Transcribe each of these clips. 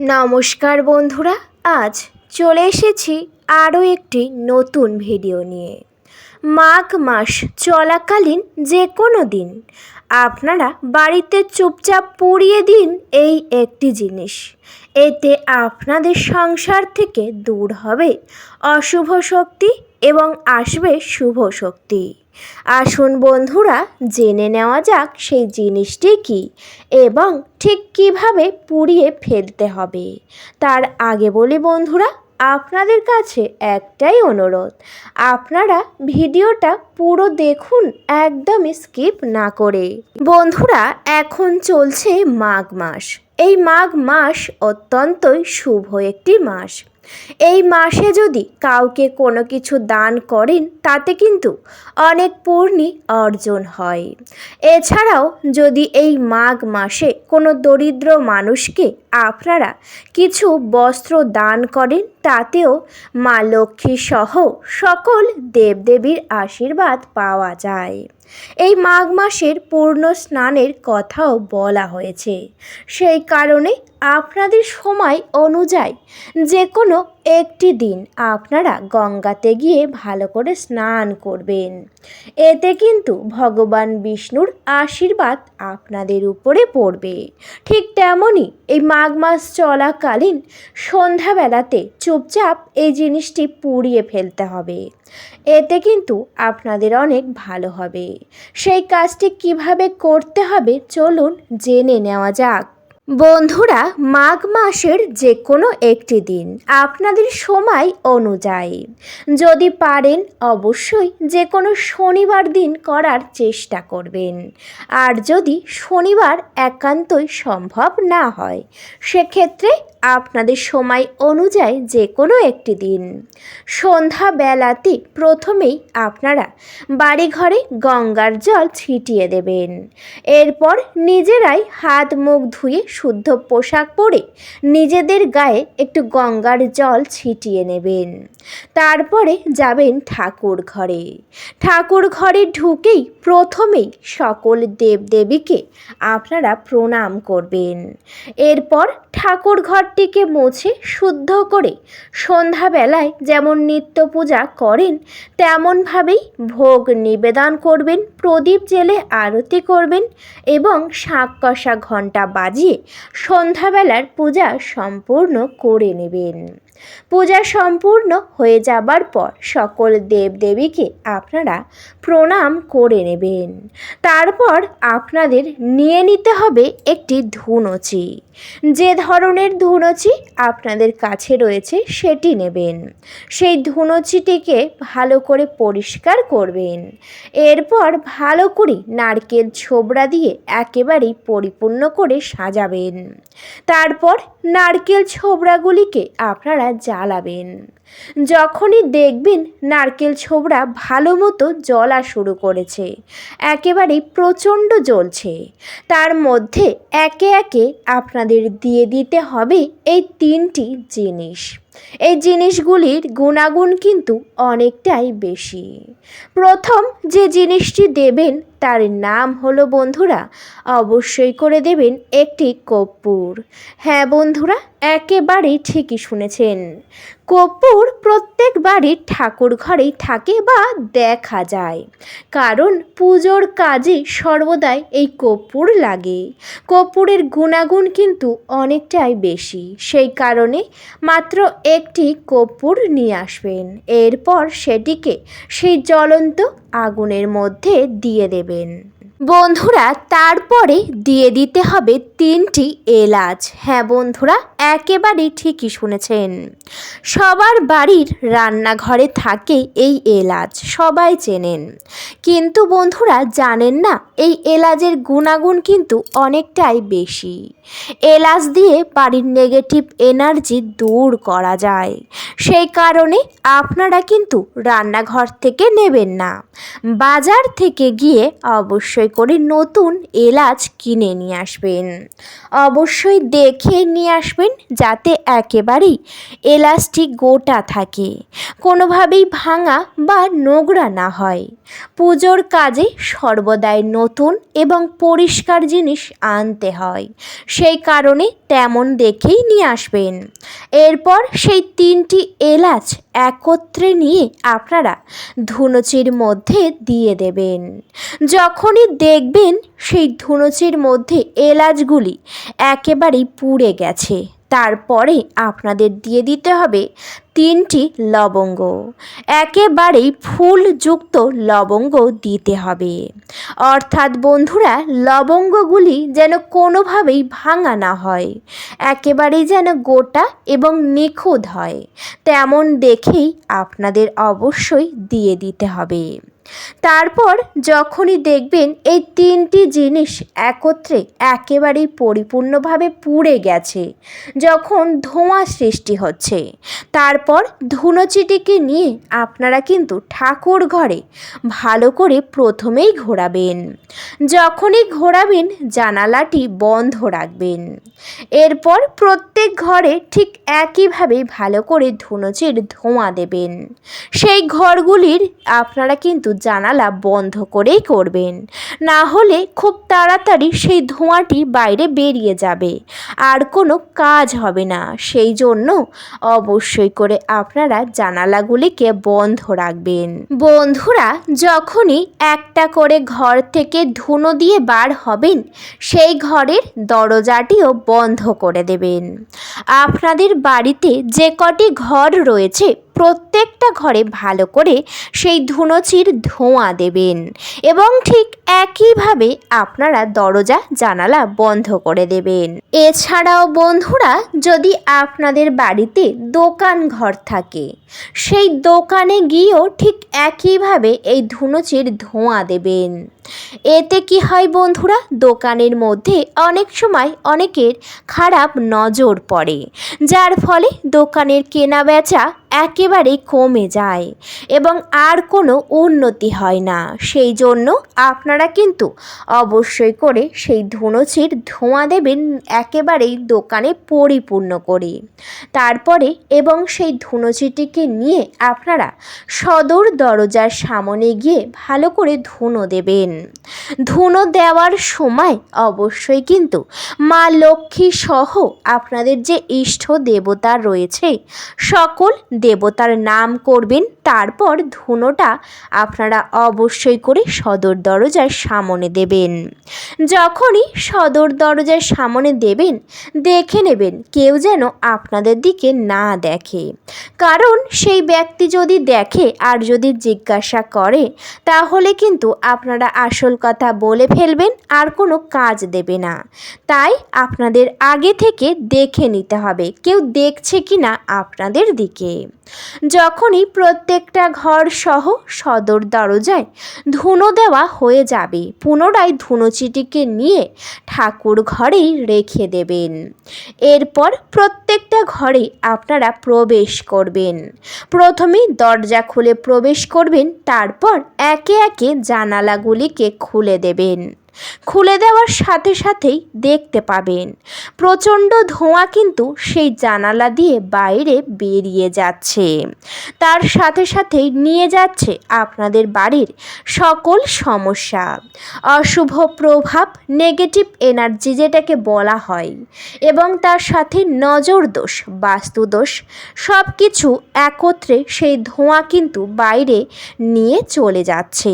নমস্কার বন্ধুরা, আজ চলে এসেছি আরও একটি নতুন ভিডিও নিয়ে। মাঘ মাস চলাকালীন যে কোনো দিন আপনারা বাড়িতে চুপচাপ পুড়িয়ে দিন এই একটি জিনিস। এতে আপনাদের সংসার থেকে দূর হবে অশুভ শক্তি এবং আসবে শুভ শক্তি। আসুন বন্ধুরা, জেনে নেওয়া যাক সেই জিনিসটি কী এবং ঠিক কিভাবে পুড়িয়ে ফেলতে হবে। তার আগে বলি বন্ধুরা, আপনাদের কাছে একটাই অনুরোধ, আপনারা ভিডিওটা পুরো দেখুন, একদমই স্কিপ না করে। বন্ধুরা, এখন চলছে মাঘ মাস। এই মাঘ মাস অত্যন্তই শুভ একটি মাস। এই মাসে যদি কাউকে কোনো কিছু দান করেন তাতে কিন্তু অনেক পুণ্য অর্জন হয়। এছাড়াও যদি এই মাঘ মাসে কোনো দরিদ্র মানুষকে আপনারা কিছু বস্ত্র দান করেন তাতেও মা লক্ষ্মী সহ সকল দেবদেবীর আশীর্বাদ পাওয়া যায়। এই মাঘ মাসের পূর্ণ স্নানের কথাও বলা হয়েছে। সেই কারণে আপনাদের সময় অনুযায়ী যে কোনো একটি দিন আপনারা গঙ্গাতে গিয়ে ভালো করে স্নান করবেন। এতে কিন্তু ভগবান বিষ্ণুর আশীর্বাদ আপনাদের উপরে পড়বে। ঠিক তেমনই এই মাঘ মাস চলাকালীন সন্ধ্যাবেলাতে চুপচাপ এই জিনিসটি পুড়িয়ে ফেলতে হবে। এতে কিন্তু আপনাদের অনেক ভালো হবে। সেই কাজটি কিভাবে করতে হবে চলুন জেনে নেওয়া যাক। বন্ধুরা, মাঘ মাসের যে কোনো একটি দিন আপনাদের সময় অনুযায়ী যদি পারেন অবশ্যই যে কোনো শনিবার দিন করার চেষ্টা করবেন। আর যদি শনিবার একান্তই সম্ভব না হয় সেক্ষেত্রে আপনাদের সময় অনুযায়ী যে কোনো একটি দিন সন্ধ্যাবেলাতে প্রথমেই আপনারা বাড়িঘরে গঙ্গার জল ছিটিয়ে দেবেন। এরপর নিজেরাই হাত মুখ ধুয়ে শুদ্ধ পোশাক পরে নিজেদের গায়ে একটু গঙ্গার জল ছিটিয়ে নেবেন। তারপরে যাবেন ঠাকুর ঘরে। ঠাকুর ঘরে ঢুকেই প্রথমেই সকল দেবদেবীকে আপনারা প্রণাম করবেন। এরপর ঠাকুর ঘরটিকে মুছে শুদ্ধ করে সন্ধ্যাবেলায় যেমন নিত্য পূজা করেন তেমনভাবেই ভোগ নিবেদন করবেন, প্রদীপ জেলে আরতি করবেন এবং শাঁখ কষা ঘণ্টা বাজিয়ে সন্ধ্যাবেলার পূজা সম্পূর্ণ করে নেবেন। পূজা সম্পূর্ণ হয়ে যাবার পর সকল দেবদেবীকে আপনারা প্রণাম করে নেবেন। তারপর আপনাদের নিয়ে নিতে হবে একটি ধুনুচি। যে ধরনের ধুনুচি আপনাদের কাছে রয়েছে সেটি নেবেন। সেই ধুনুচিটিকে ভালো করে পরিষ্কার করবেন। এরপর ভালো করে নারকেল ছোবড়া দিয়ে একেবারেই পরিপূর্ণ করে সাজাবেন। তারপর নারকেল ছোবড়াগুলিকে আপনারা জ্বালাবেন। যখনই দেখবেন নারকেল ছোবড়া ভালো মতো জ্বলা শুরু করেছে, একেবারেই প্রচণ্ড জ্বলছে, তার মধ্যে একে একে আপনাদের দিয়ে দিতে হবে এই তিনটি জিনিস। এই জিনিসগুলির গুণাগুণ কিন্তু অনেকটাই বেশি। প্রথম যে জিনিসটি দেবেন তার নাম হলো বন্ধুরা, অবশ্যই করে দেবেন একটি কর্পূর। হ্যাঁ বন্ধুরা, একেবারেই ঠিকই শুনেছেন। কর্পূর প্রত্যেক বাড়ির ঠাকুর ঘরেই থাকে বা দেখা যায়, কারণ পুজোর কাজে সর্বদাই এই কর্পূর লাগে। কর্পূরের গুণাগুণ কিন্তু অনেকটাই বেশি, সেই কারণে মাত্র একটি কর্পূর নিয়ে আসবেন। এরপর সেটিকে সেই জ্বলন্ত আগুনের মধ্যে দিয়ে দেবেন। বন্ধুরা, তারপরে দিয়ে দিতে হবে তিনটি এলাচ। হ্যাঁ বন্ধুরা, একেবারেই ঠিকই শুনেছেন। সবার বাড়ির রান্নাঘরে থাকে এই এলাচ, সবাই চেনেন, কিন্তু বন্ধুরা জানেন না এই এলাচের গুণাগুণ কিন্তু অনেকটাই বেশি। এলাচ দিয়ে বাড়ির নেগেটিভ এনার্জি দূর করা যায়। সেই কারণে আপনারা কিন্তু রান্নাঘর থেকে নেবেন না, বাজার থেকে গিয়ে অবশ্যই করে নতুন এলাচ কিনে নিয়ে আসবেন। অবশ্যই দেখে নিয়ে আসবেন যাতে একেবারেই এলাচটি গোটা থাকে, কোনোভাবেই ভাঙা বা নোংরা না হয়। পুজোর কাজে সর্বদাই নতুন এবং পরিষ্কার জিনিস আনতে হয়, সেই কারণে তেমন দেখেই নিয়ে আসবেন। এরপর সেই 3টি এলাচ একত্রে নিয়ে আপনারা ধুনুচির মধ্যে দিয়ে দেবেন। যখনই দেখবেন সেই ধুনুচির মধ্যে এলাচগুলি একেবারেই পুড়ে গেছে, তারপরে আপনাদের দিয়ে দিতে হবে 3টি লবঙ্গ। একেবারেই ফুলযুক্ত লবঙ্গ দিতে হবে, অর্থাৎ বন্ধুরা লবঙ্গগুলি যেন কোনোভাবেই ভাঙা না হয়, একেবারেই যেন গোটা এবং নিখুঁত হয়, তেমন দেখেই আপনাদের অবশ্যই দিয়ে দিতে হবে। তারপর যখনই দেখবেন এই 3টি জিনিস একত্রে একেবারেই পরিপূর্ণভাবে পুড়ে গেছে, যখন ধোঁয়া সৃষ্টি হচ্ছে, তারপর ধুনুচিটিকে নিয়ে আপনারা কিন্তু ঠাকুর ঘরে ভালো করে প্রথমেই ঘোরাবেন। যখনই ঘোরাবেন জানালাটি বন্ধ রাখবেন। এরপর প্রত্যেক ঘরে ঠিক একইভাবে ভালো করে ধুনুচির ধোঁয়া দেবেন। সেই ঘরগুলির আপনারা কিন্তু জানালা বন্ধ করেই করবেন, না হলে খুব তাড়াতাড়ি সেই ধোঁয়াটি বাইরে বেরিয়ে যাবে, আর কোনো কাজ হবে না। সেই জন্য অবশ্যই করে আপনারা জানালাগুলিকে বন্ধ রাখবেন। বন্ধুরা, যখনই একটা করে ঘর থেকে ধুনো দিয়ে বার হবেন, সেই ঘরের দরজাটিও বন্ধ করে দেবেন। আপনাদের বাড়িতে যে কটি ঘর রয়েছে প্রত্যেকটা ঘরে ভালো করে সেই ধুনুচির ধোঁয়া দেবেন এবং ঠিক একইভাবে আপনারা দরজা জানালা বন্ধ করে দেবেন। এছাড়াও বন্ধুরা, যদি আপনাদের বাড়িতে দোকান ঘর থাকে, সেই দোকানে গিয়েও ঠিক একইভাবে এই ধুনুচির ধোঁয়া দেবেন। এতে কি হয় বন্ধুরা, দোকানের মধ্যে অনেক সময় অনেকের খারাপ নজর পড়ে, যার ফলে দোকানের কেনা বেচা একেবারে কমে যায় এবং আর কোনো উন্নতি হয় না। সেই জন্য আপনারা কিন্তু অবশ্যই করে সেই ধুনুচির ধোঁয়া দেবেন একেবারেই দোকানে পরিপূর্ণ করে। তারপরে এবং সেই ধুনুচিটিকে নিয়ে আপনারা সদর দরজার সামনে গিয়ে ভালো করে ধুনো দেবেন। ধুনো দেওয়ার সময় অবশ্যই কিন্তু মা লক্ষ্মী সহ আপনাদের যে ইষ্ট দেবতা রয়েছে সকল দেবতার নাম করবেন। তারপর ধুনোটা আপনারা অবশ্যই করে সদর দরজার সামনে দেবেন। যখনই সদর দরজার সামনে দেবেন, দেখে নেবেন কেউ যেন আপনাদের দিকে না দেখে, কারণ সেই ব্যক্তি যদি দেখে আর যদি জিজ্ঞাসা করে তাহলে কিন্তু আপনারা আসল কথা বলে ফেলবেন আর কোনো কাজ দেবে না। তাই আপনাদের আগে থেকে দেখে নিতে হবে কেউ দেখছে কি না আপনাদের দিকে। যখনই প্রত্যেকটা ঘর সহ সদর দরজায় ধুনো দেওয়া হয়ে যাবে, পুনরায় ধুনুচিটিকে নিয়ে ঠাকুর ঘরেই রেখে দেবেন। এরপর প্রত্যেকটা ঘরে আপনারা প্রবেশ করবেন। প্রথমেই দরজা খুলে প্রবেশ করবেন, তারপর একে একে জানালাগুলিকে খুলে দেবেন। খুলে দেওয়ার সাথে সাথেই দেখতে পাবেন প্রচণ্ড ধোঁয়া কিন্তু সেই জানালা দিয়ে বাইরে বেরিয়ে যাচ্ছে, তার সাথে সাথেই নিয়ে যাচ্ছে আপনাদের বাড়ির সকল সমস্যা, অশুভ প্রভাব, নেগেটিভ এনার্জি যেটাকে বলা হয়, এবং তার সাথে নজর দোষ, বাস্তুদোষ সব কিছু একত্রে সেই ধোঁয়া কিন্তু বাইরে নিয়ে চলে যাচ্ছে।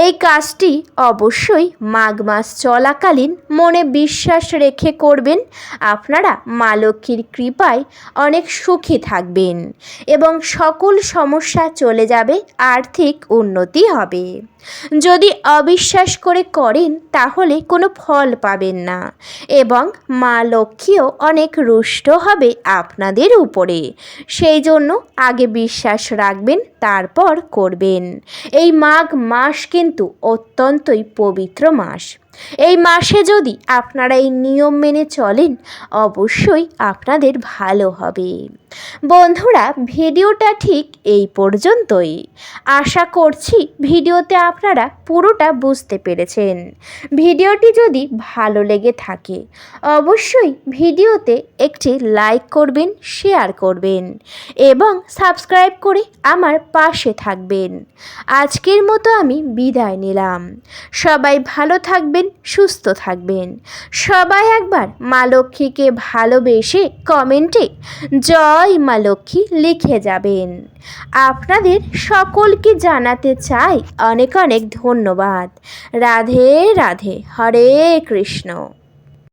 এই কাজটি অবশ্যই মাঘ মাস চলাকালীন মনে বিশ্বাস রেখে করবেন। আপনারা মা লক্ষ্মীর কৃপায় অনেক সুখী থাকবেন এবং সকল সমস্যা চলে যাবে, আর্থিক উন্নতি হবে। যদি অবিশ্বাস করে করেন তাহলে কোনো ফল পাবেন না এবং মা লক্ষ্মীও অনেক রুষ্ট হবে আপনাদের উপরে। সেই জন্য আগে বিশ্বাস রাখবেন, তারপর করবেন। এই মাঘ মাস কিন্তু অত্যন্তই পবিত্র মাস। এই মাসে যদি আপনারা এই নিয়ম মেনে চলেন অবশ্যই আপনাদের ভালো হবে। বন্ধুরা, ভিডিওটা ঠিক এই পর্যন্তই। আশা করছি ভিডিওতে আপনারা পুরোটা বুঝতে পেরেছেন। ভিডিওটি যদি ভালো লেগে থাকে অবশ্যই ভিডিওতে একটি লাইক করবেন, শেয়ার করবেন এবং সাবস্ক্রাইব করে আমার পাশে থাকবেন। আজকের মতো আমি বিদায় নিলাম। সবাই ভালো থাকবেন, সুস্থ থাকবেন। সবাই একবার মা লক্ষ্মীকে ভালোবেসে কমেন্টে জয় মা লক্ষ্মী লিখে যাবেন। আপনাদের সকলকে জানাতে চাই অনেক অনেক ধন্যবাদ। রাধে রাধে, হরে কৃষ্ণ।